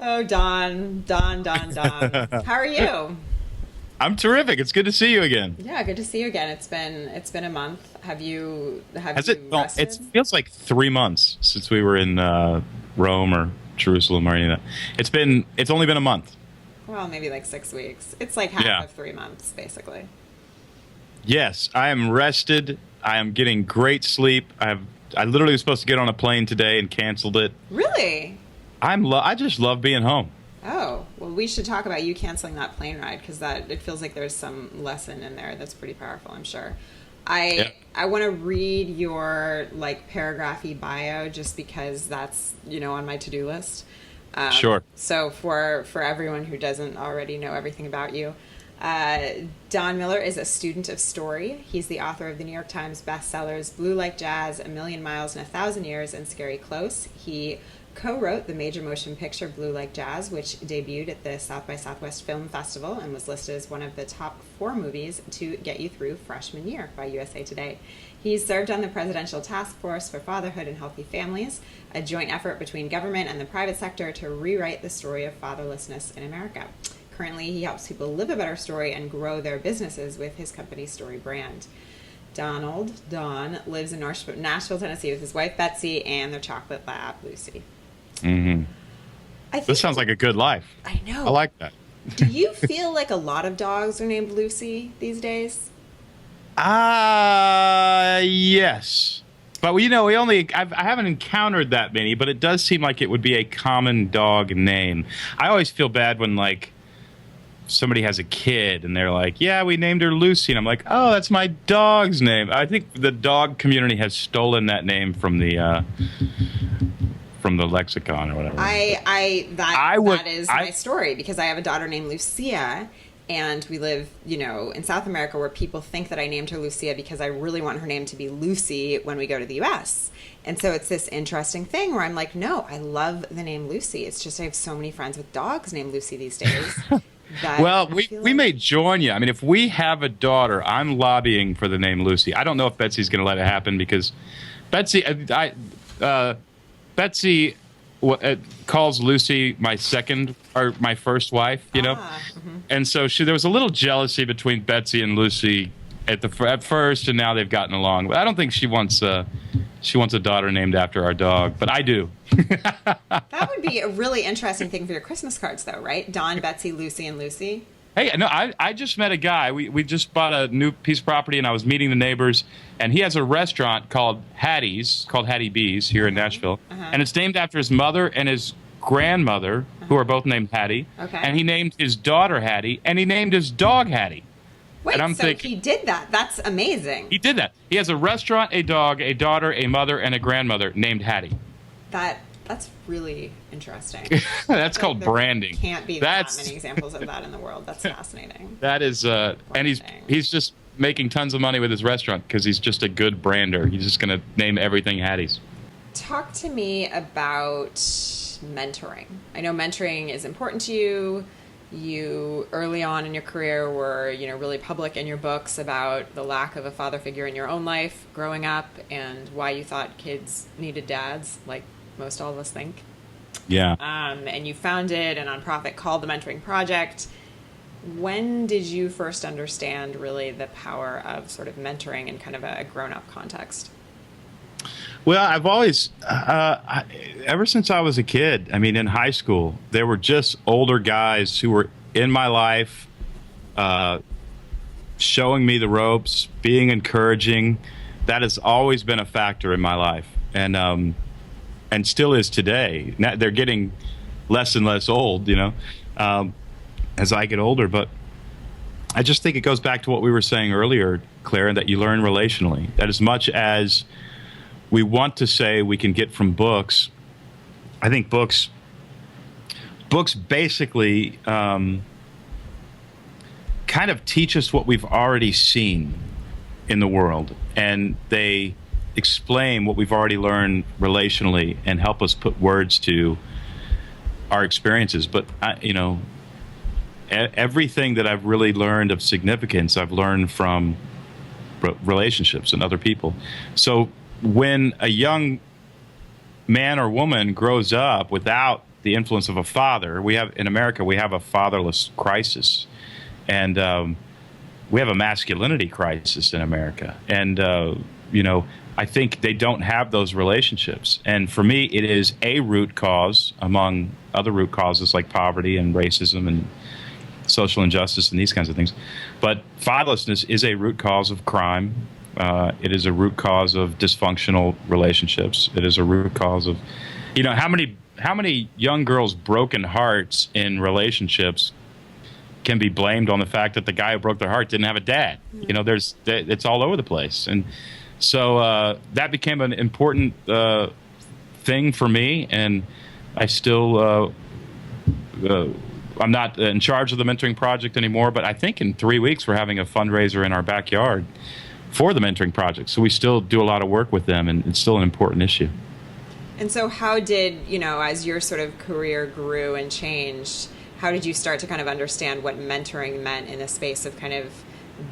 Oh, Don. How are you? I'm terrific. It's good to see you again. Yeah, good to see you again. It's been a month. Have Has it? you Well, it rested? feels like 3 months since we were in Rome or Jerusalem or any of that. It's only been a month. Well, maybe like 6 weeks. It's like half Yeah. of 3 months, basically. Yes, I am rested. I am getting great sleep. I literally was supposed to get on a plane today and canceled it. Really? I just love being home. Oh, well, we should talk about you canceling that plane ride because that it feels like there's some lesson in there that's pretty powerful, I'm sure. Yeah. I want to read your like paragraphy bio just because that's, on my to-do list. Sure. So for everyone who doesn't already know everything about you, uh, Don Miller is a student of story. He's the author of the New York Times bestsellers Blue Like Jazz, A Million Miles in a Thousand Years, and Scary Close. He co-wrote the major motion picture Blue Like Jazz, which debuted at the South by Southwest Film Festival and was listed as one of the top 4 movies to get you through freshman year by USA Today. He's served on the Presidential Task Force for Fatherhood and Healthy Families, a joint effort between government and the private sector to rewrite the story of fatherlessness in America. Currently, he helps people live a better story and grow their businesses with his company Story brand. Don, lives in Nashville, Tennessee with his wife Betsy and their chocolate lab, Lucy. Hmm. I This think sounds like a good life. I I know. like that. Do you feel like a lot of dogs are named Lucy these days? Yes. But I haven't encountered that many, but it does seem like it would be a common dog name. I always feel bad when like somebody has a kid and they're like, "Yeah, we named her Lucy." And I'm like, "Oh, that's my dog's name." I think the dog community has stolen that name from the lexicon or whatever. That is my story because I have a daughter named Lucia, and we live, in South America where people think that I named her Lucia because I really want her name to be Lucy when we go to the US. And so it's this interesting thing where I'm like, no, I love the name Lucy. It's just I have so many friends with dogs named Lucy these days that Well, I feel we like may join you. I mean, if we have a daughter, I'm lobbying for the name Lucy. I don't know if Betsy's going to let it happen because Betsy, Betsy calls Lucy my second or my first wife, and so there was a little jealousy between Betsy and Lucy at first, and now they've gotten along. But I don't think she wants a daughter named after our dog, but I do. that would be a really interesting thing for your Christmas cards though, right? Don, Betsy, Lucy, and Lucy. Hey, no, I just met a guy. We just bought a new piece of property, and I was meeting the neighbors, and he has a restaurant called Hattie B's here in Nashville, and it's named after his mother and his grandmother, who are both named Hattie. Okay. And he named his daughter Hattie, and he named his dog Hattie. Wait, And I'm so thinking, he did that. That's amazing. he did that. He has a restaurant, a dog, a daughter, a mother, and a grandmother named Hattie. That's really interesting. That's called There branding. can't be that That's many examples of that in the world. That's fascinating. that is, and Branding. he's just making tons of money with his restaurant because he's just a good brander. He's just going to name everything Hattie's. Talk to me about mentoring. I know mentoring is important to you. You early on in your career were, really public in your books about the lack of a father figure in your own life growing up and why you thought kids needed dads, like most all of us think. Yeah. And you founded a nonprofit called the Mentoring Project. When did you first understand really the power of sort of mentoring in kind of a grown-up context? Well, I've always, ever since I was a kid, I mean, in high school, there were just older guys who were in my life, showing me the ropes, being encouraging. That has always been a factor in my life, and still is today. Now, they're getting less and less old, as I get older. But I just think it goes back to what we were saying earlier, Claire, that you learn relationally. That as much as we want to say we can get from books, I think books basically kind of teach us what we've already seen in the world, and they explain what we've already learned relationally and help us put words to our experiences. But everything that I've really learned of significance, I've learned from relationships and other people. So when a young man or woman grows up without the influence of a father. We have in America, we have a fatherless crisis, and we have a masculinity crisis in America. And I think they don't have those relationships. And for me, it is a root cause among other root causes like poverty and racism and social injustice and these kinds of things. But fatherlessness is a root cause of crime. It is a root cause of dysfunctional relationships. It is a root cause of, how many young girls' broken hearts in relationships can be blamed on the fact that the guy who broke their heart didn't have a dad. It's all over the place. And so that became an important thing for me, and I still I'm not in charge of the mentoring project anymore, but I think in 3 weeks we're having a fundraiser in our backyard for the mentoring project. So we still do a lot of work with them, and it's still an important issue. And so how did, as your sort of career grew and changed, how did you start to kind of understand what mentoring meant in the space of kind of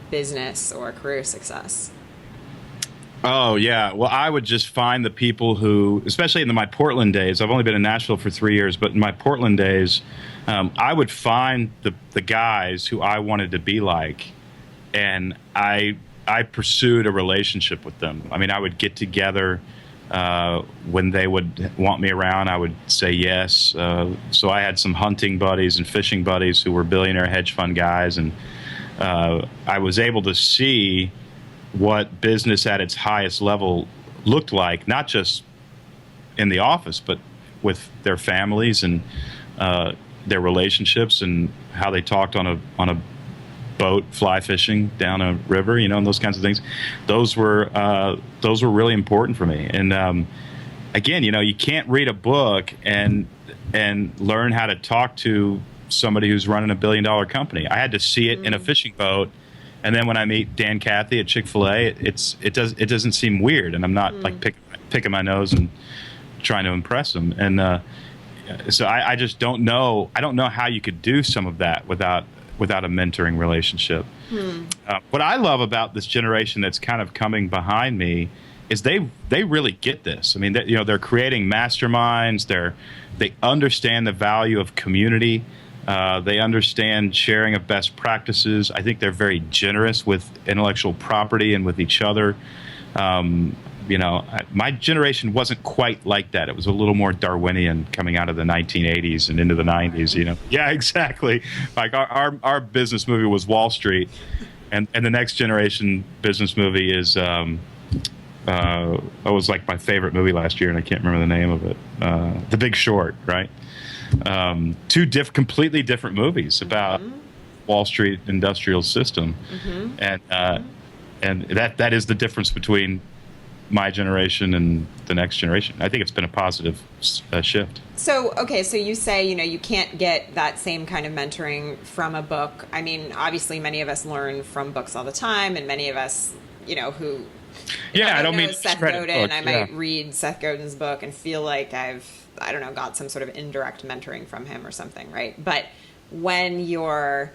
business or career success? Oh, yeah. Well, I would just find the people who, especially in my Portland days, I've only been in Nashville for 3 years, but in my Portland days, I would find the guys who I wanted to be like, and I pursued a relationship with them. I mean, I would get together when they would want me around. I would say yes. So I had some hunting buddies and fishing buddies who were billionaire hedge fund guys, and I was able to see what business at its highest level looked like, not just in the office, but with their families and their relationships and how they talked on a boat fly fishing down a river, and those kinds of things. Those were really important for me. And again, you can't read a book and learn how to talk to somebody who's running $1 billion company. I had to see it in a fishing boat. And then when I meet Dan Cathy at Chick-fil-A, it doesn't seem weird, and I'm not like picking my nose and trying to impress them. And so I just don't know. I don't know how you could do some of that without a mentoring relationship. What I love about this generation that's kind of coming behind me is they really get this. I mean, they're creating masterminds. They understand the value of community. They understand sharing of best practices. I think they're very generous with intellectual property and with each other. My generation wasn't quite like that. It was a little more Darwinian coming out of the 1980s and into the 90s. Yeah, exactly. Like our business movie was Wall Street, and the next generation business movie is it was like my favorite movie last year, and I can't remember the name of it. The Big Short, right? Two completely different movies about Wall Street industrial system, and that is the difference between my generation and the next generation. I think it's been a positive shift. So you say you can't get that same kind of mentoring from a book. I mean, obviously, many of us learn from books all the time, and many of us, who. Yeah, I don't mean Seth Godin. I might read Seth Godin's book and feel like I don't know, got some sort of indirect mentoring from him or something, right? But when you're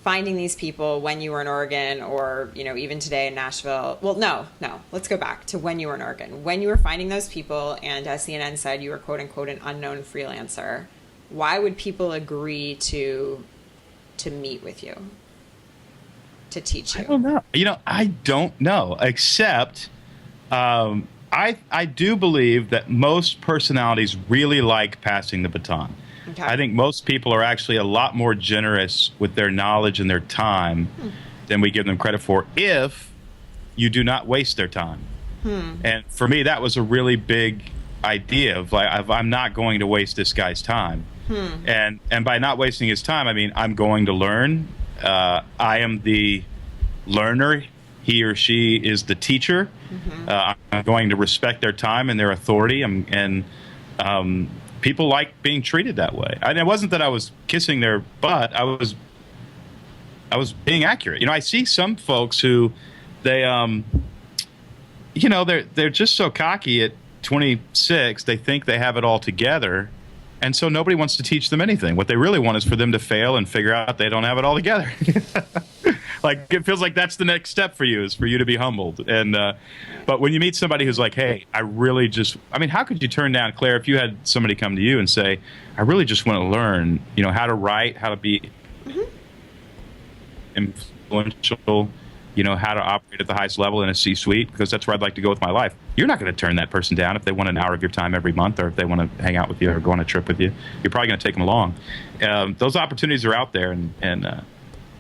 finding these people, when you were in Oregon or, even today in Nashville, well, no, let's go back to when you were in Oregon. When you were finding those people, and as CNN said, you were quote unquote an unknown freelancer, why would people agree to meet with you? To teach you? I don't know. I don't know, except I do believe that most personalities really like passing the baton. Okay. I think most people are actually a lot more generous with their knowledge and their time than we give them credit for if you do not waste their time. And for me, that was a really big idea of I'm not going to waste this guy's time. And by not wasting his time, I mean, I'm going to learn. I am the learner. He or she is the teacher. I'm going to respect their time and their authority. And people like being treated that way. It wasn't that I was kissing their butt. I was being accurate. I see some folks who they're just so cocky at 26. They think they have it all together. And so nobody wants to teach them anything. What they really want is for them to fail and figure out they don't have it all together. Like it feels like that's the next step for you, is for you to be humbled. And but when you meet somebody who's like, hey, I mean, how could you turn down, Claire, if you had somebody come to you and say, I really just want to learn, how to write, how to be influential, how to operate at the highest level in a C-suite, because that's where I'd like to go with my life. You're not going to turn that person down if they want an hour of your time every month, or if they want to hang out with you or go on a trip with you. You're probably going to take them along. Those opportunities are out there, and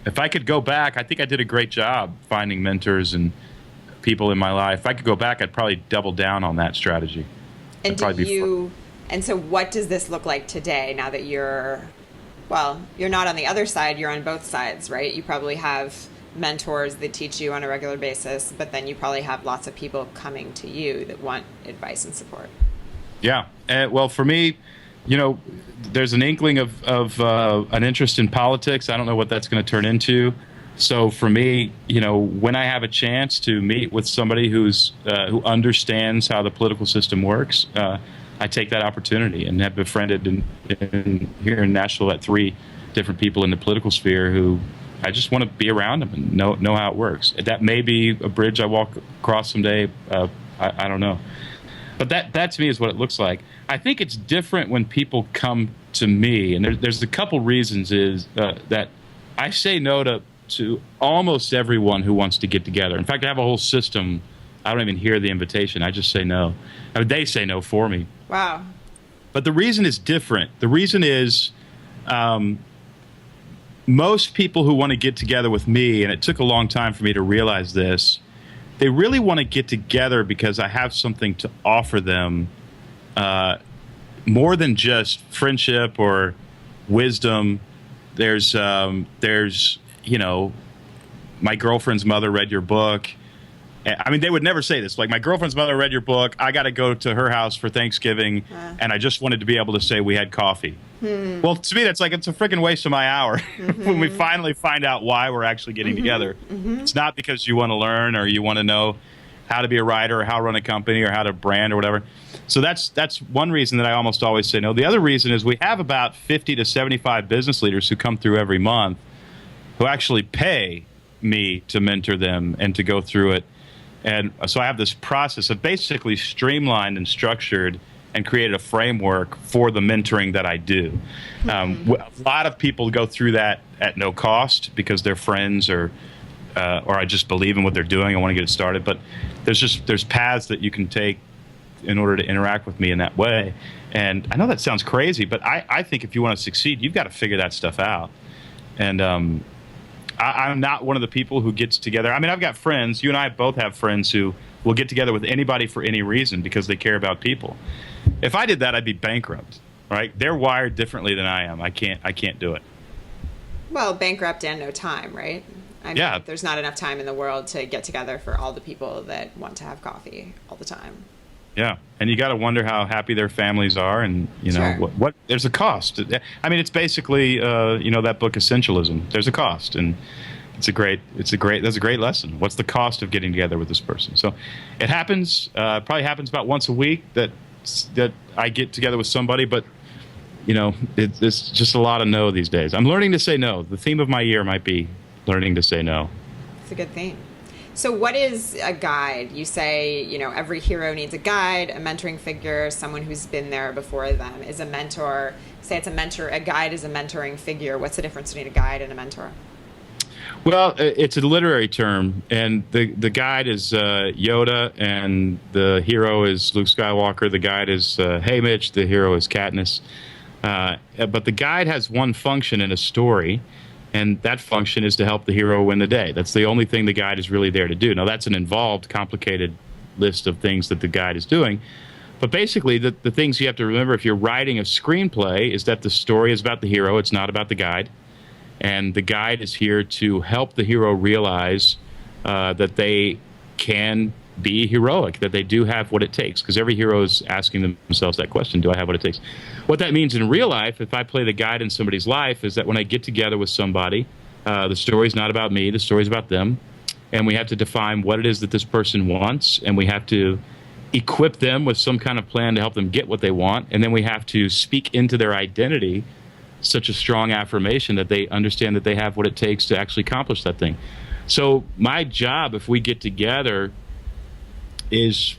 if I could go back, I think I did a great job finding mentors and people in my life. If I could go back, I'd probably double down on that strategy. And so what does this look like today, now that you're not on the other side, you're on both sides, right? You probably have mentors that teach you on a regular basis, but then you probably have lots of people coming to you that want advice and support. Yeah. Well, for me, there's an inkling of an interest in politics. I don't know what that's going to turn into. So for me, when I have a chance to meet with somebody who understands how the political system works, I take that opportunity, and have befriended here in Nashville at 3 different people in the political sphere who I just want to be around them and know how it works. That may be a bridge I walk across someday. I don't know. But that to me is what it looks like. I think it's different when people come to me, and there's a couple reasons is that I say no to almost everyone who wants to get together. In fact, I have a whole system. I don't even hear the invitation. I just say no. I mean, they say no for me. Wow. But the reason is different. The reason is most people who want to get together with me, and it took a long time for me to realize this, they really want to get together because I have something to offer them more than just friendship or wisdom. There's my girlfriend's mother read your book. I mean, they would never say this. Like, my girlfriend's mother read your book. I got to go to her house for Thanksgiving, and I just wanted to be able to say we had coffee. Well, to me, that's like, it's a freaking waste of my hour when we finally find out why we're actually getting together. It's not because you want to learn or you want to know how to be a writer or how to run a company or how to brand or whatever. So that's one reason that I almost always say no. The other reason is we have about 50 to 75 business leaders who come through every month who actually pay me to mentor them and to go through it. And so I have this process of basically streamlined and structured and created a framework for the mentoring that I do. A lot of people go through that at no cost because they're friends or I just believe in what they're doing. I want to get it started. But there's paths that you can take in order to interact with me in that way. And I know that sounds crazy, but I think if you want to succeed, you've got to figure that stuff out. And I'm not one of the people who gets together. I mean, I've got friends. You and I both have friends who will get together with anybody for any reason because they care about people. If I did that, I'd be bankrupt, right? They're wired differently than I am. I can't do it. Well, bankrupt and no time, right? I mean, there's not enough time in the world to get together for all the people that want to have coffee all the time. Yeah, and you got to wonder how happy their families are, and Sure. what there's a cost. I mean, it's basically that book Essentialism. There's a cost, and that's a great lesson. What's the cost of getting together with this person? So it happens. Probably happens about once a week that I get together with somebody, but it's just a lot of no these days. I'm learning to say no. The theme of my year might be learning to say no. It's a good theme. So what is a guide? You say, every hero needs a guide, a mentoring figure, someone who's been there before them is a mentor. Say it's a mentor, a guide is a mentoring figure. What's the difference between a guide and a mentor? Well, it's a literary term, and the guide is Yoda, and the hero is Luke Skywalker. The guide is Haymitch. The hero is Katniss. But the guide has one function in a story, and that function is to help the hero win the day. That's the only thing the guide is really there to do. Now, that's an involved, complicated list of things that the guide is doing. But basically, the things you have to remember if you're writing a screenplay is that the story is about the hero. It's not about the guide. And the guide is here to help the hero realize that they can be heroic, that they do have what it takes. Because every hero is asking themselves that question, do I have what it takes? What that means in real life, if I play the guide in somebody's life, is that when I get together with somebody, the story's not about me, the story's about them. And we have to define what it is that this person wants, and we have to equip them with some kind of plan to help them get what they want. And then we have to speak into their identity such a strong affirmation that they understand that they have what it takes to actually accomplish that thing. So my job, if we get together, is,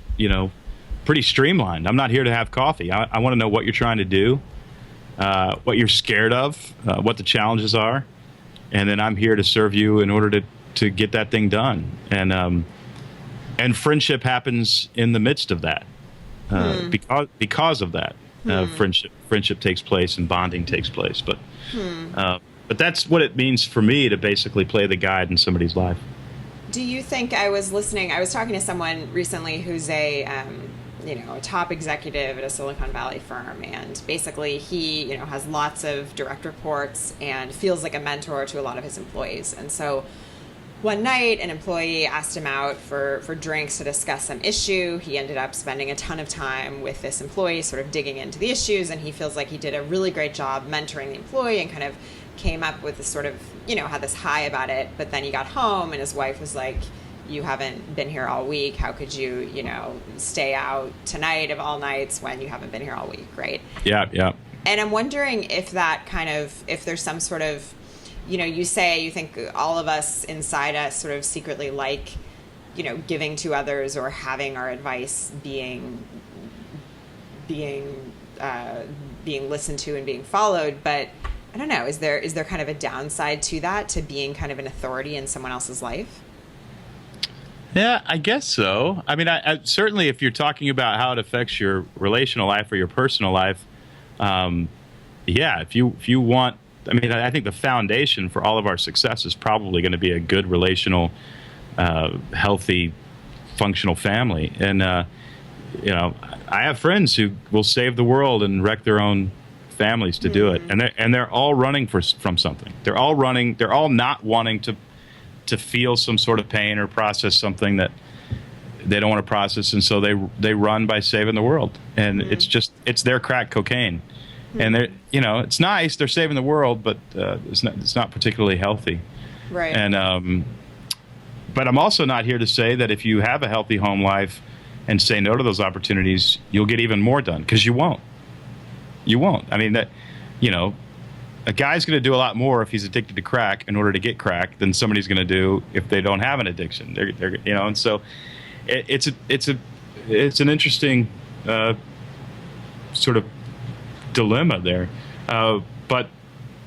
pretty streamlined. I'm not here to have coffee. I want to know what you're trying to do, what you're scared of, what the challenges are, and then I'm here to serve you in order to get that thing done. And friendship happens in the midst of that, because of that. Friendship takes place and bonding takes place. But that's what it means for me to basically play the guide in somebody's life. Do you think, I was talking to someone recently who's a top executive at a Silicon Valley firm, and basically he, has lots of direct reports and feels like a mentor to a lot of his employees. And so one night, an employee asked him out for drinks to discuss some issue. He ended up spending a ton of time with this employee, sort of digging into the issues, and he feels like he did a really great job mentoring the employee and kind of came up with this sort of, had this high about it. But then he got home and his wife was like, you haven't been here all week. How could you, stay out tonight of all nights when you haven't been here all week, right? Yeah, yeah. And I'm wondering if there's some sort of, you think all of us inside us sort of secretly like, giving to others or having our advice being listened to and being followed. But I don't know, is there kind of a downside to that, to being kind of an authority in someone else's life? Yeah, I guess so. I mean, I certainly, if you're talking about how it affects your relational life or your personal life, if you want, I think the foundation for all of our success is probably going to be a good relational, healthy, functional family. And, I have friends who will save the world and wreck their own families to do it. And they're all running from something. They're all not wanting to feel some sort of pain or process something that they don't want to process. And so they run by saving the world. And it's their crack cocaine. And they're, it's nice, they're saving the world, but it's not particularly healthy. Right. And but I'm also not here to say that if you have a healthy home life and say no to those opportunities, you'll get even more done, because you won't. You won't. I mean, a guy's going to do a lot more if he's addicted to crack in order to get crack than somebody's going to do if they don't have an addiction. They're and so it's an interesting sort of dilemma there. But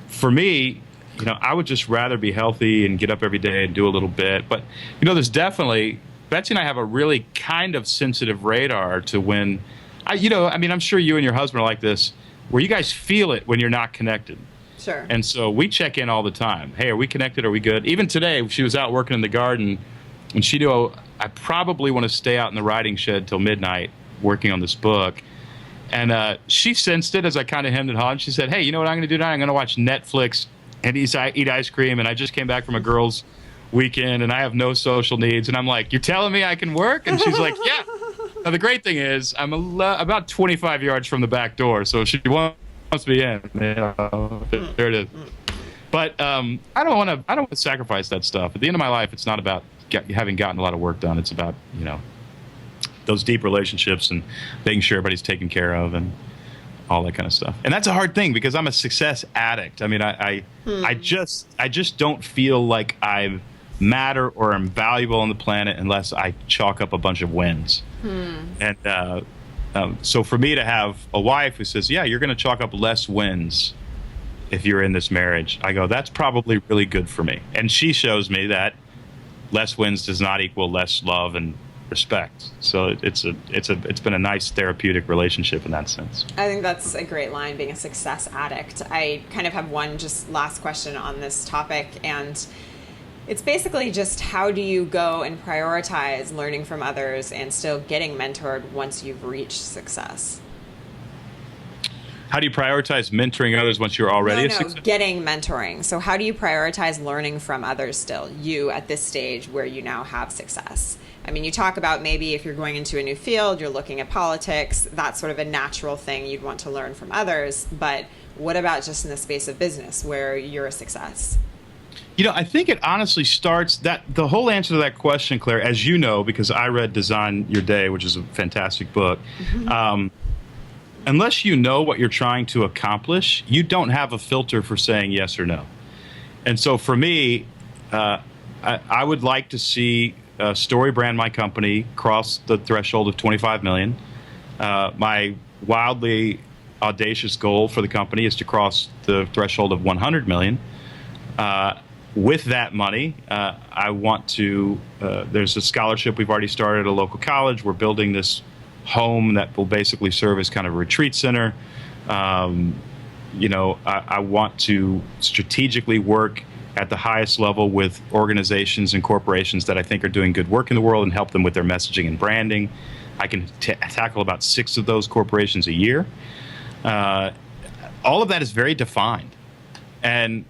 for me, I would just rather be healthy and get up every day and do a little bit. But, there's definitely, Betsy and I have a really kind of sensitive radar to when, I'm sure you and your husband are like this, where you guys feel it when you're not connected. Sure. And so we check in all the time. Hey, are we connected? Are we good? Even today, she was out working in the garden, and she knew I probably want to stay out in the writing shed till midnight working on this book. And she sensed it as I kind of hemmed and hawed. She said, hey, you know what I'm going to do tonight? I'm going to watch Netflix and eat ice cream, and I just came back from a girls' weekend, and I have no social needs. And I'm like, you're telling me I can work? And she's like, yeah. Now, the great thing is I'm about 25 yards from the back door, so if she wants me in, there it is. But I don't want to sacrifice that stuff. At the end of my life, it's not about having gotten a lot of work done. It's about, those deep relationships and making sure everybody's taken care of and all that kind of stuff. And that's a hard thing, because I'm a success addict. I mean, I just don't feel like I matter or am valuable on the planet unless I chalk up a bunch of wins. And so for me to have a wife who says, yeah, you're going to chalk up less wins if you're in this marriage, I go, that's probably really good for me. And she shows me that less wins does not equal less love and respect. So it's been a nice therapeutic relationship in that sense. I think that's a great line, being a success addict. I kind of have one just last question on this topic, and it's basically just, how do you go and prioritize learning from others and still getting mentored once you've reached success? How do you prioritize mentoring others once you're already a success? Getting mentoring. So how do you prioritize learning from others still, you at this stage where you now have success? I mean, you talk about maybe if you're going into a new field, you're looking at politics, that's sort of a natural thing you'd want to learn from others. But what about just in the space of business where you're a success? I think it honestly starts that the whole answer to that question, Claire, as you know, because I read Design Your Day, which is a fantastic book. Unless you know what you're trying to accomplish, you don't have a filter for saying yes or no. And so for me, I would like to see Story Brand, my company, cross the threshold of 25 million. My wildly audacious goal for the company is to cross the threshold of 100 million. With that money, I want to. There's a scholarship we've already started at a local college. We're building this home that will basically serve as kind of a retreat center. I want to strategically work at the highest level with organizations and corporations that I think are doing good work in the world and help them with their messaging and branding. I can tackle about 6 of those corporations a year. All of that is very defined. And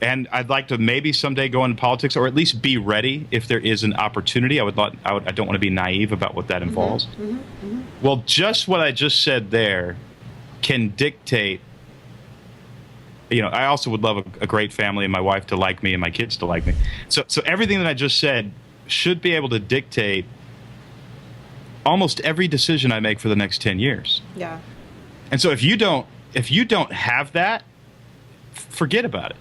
I'd like to maybe someday go into politics, or at least be ready if there is an opportunity. I don't want to be naive about what that involves. Well, just what I just said there can dictate. I also would love a great family and my wife to like me and my kids to like me. So everything that I just said should be able to dictate almost every decision I make for the next 10 years. Yeah. And so if you don't have that, forget about it.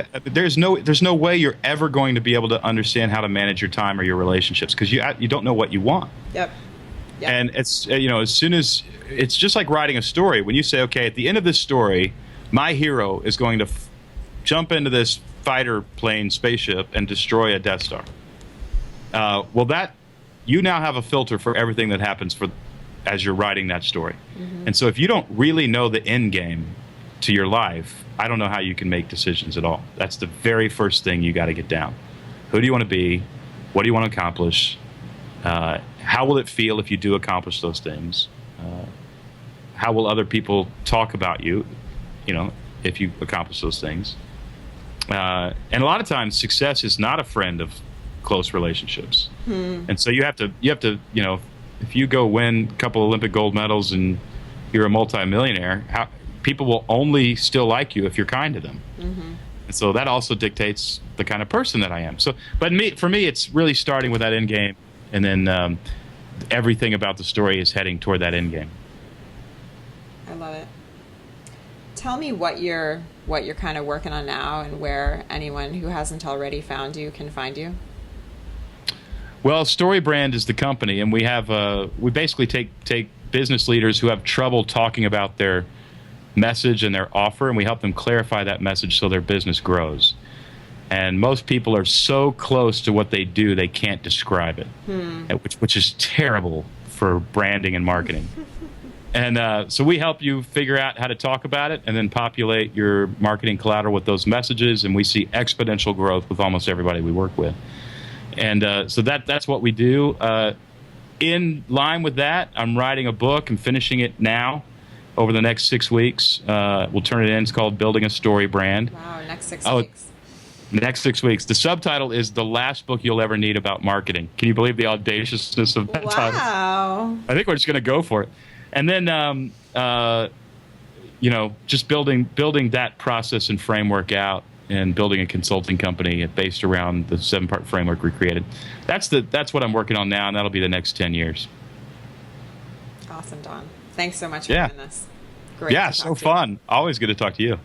Right. There's no way you're ever going to be able to understand how to manage your time or your relationships, because you don't know what you want. Yep. And it's as soon as it's just like writing a story. When you say, okay, at the end of this story, my hero is going to jump into this fighter plane spaceship and destroy a Death Star. That you now have a filter for everything that happens as you're writing that story. And so if you don't really know the end game to your life, I don't know how you can make decisions at all. That's the very first thing you got to get down. Who do you want to be? What do you want to accomplish? How will it feel if you do accomplish those things? How will other people talk about you? If you accomplish those things. And a lot of times success is not a friend of close relationships. And so you have to, if you go win a couple Olympic gold medals and you're a multimillionaire, people will only still like you if you're kind to them. And so that also dictates the kind of person that I am. So, for me, it's really starting with that end game, and then everything about the story is heading toward that end game. I love it. Tell me what you're kind of working on now, and where anyone who hasn't already found you can find you. Well, Story Brand is the company, and we basically take business leaders who have trouble talking about their message and their offer, and we help them clarify that message so their business grows. And most people are so close to what they do they can't describe it, which is terrible for branding and marketing. And so we help you figure out how to talk about it and then populate your marketing collateral with those messages, and we see exponential growth with almost everybody we work with. And so that's what we do. In line with that, I'm writing a book. I'm finishing it now over the next 6 weeks. We'll turn it in. It's called Building a Story Brand. Wow, next 6 weeks. Next 6 weeks. The subtitle is The Last Book You'll Ever Need About Marketing. Can you believe the audaciousness of that title? Wow. I think we're just going to go for it. And then, just building that process and framework out, and building a consulting company based around the 7-part framework we created. That's what I'm working on now, and that'll be the next 10 years. Awesome, Don. Thanks so much for doing this. Great. Yeah, so fun. Always good to talk to you.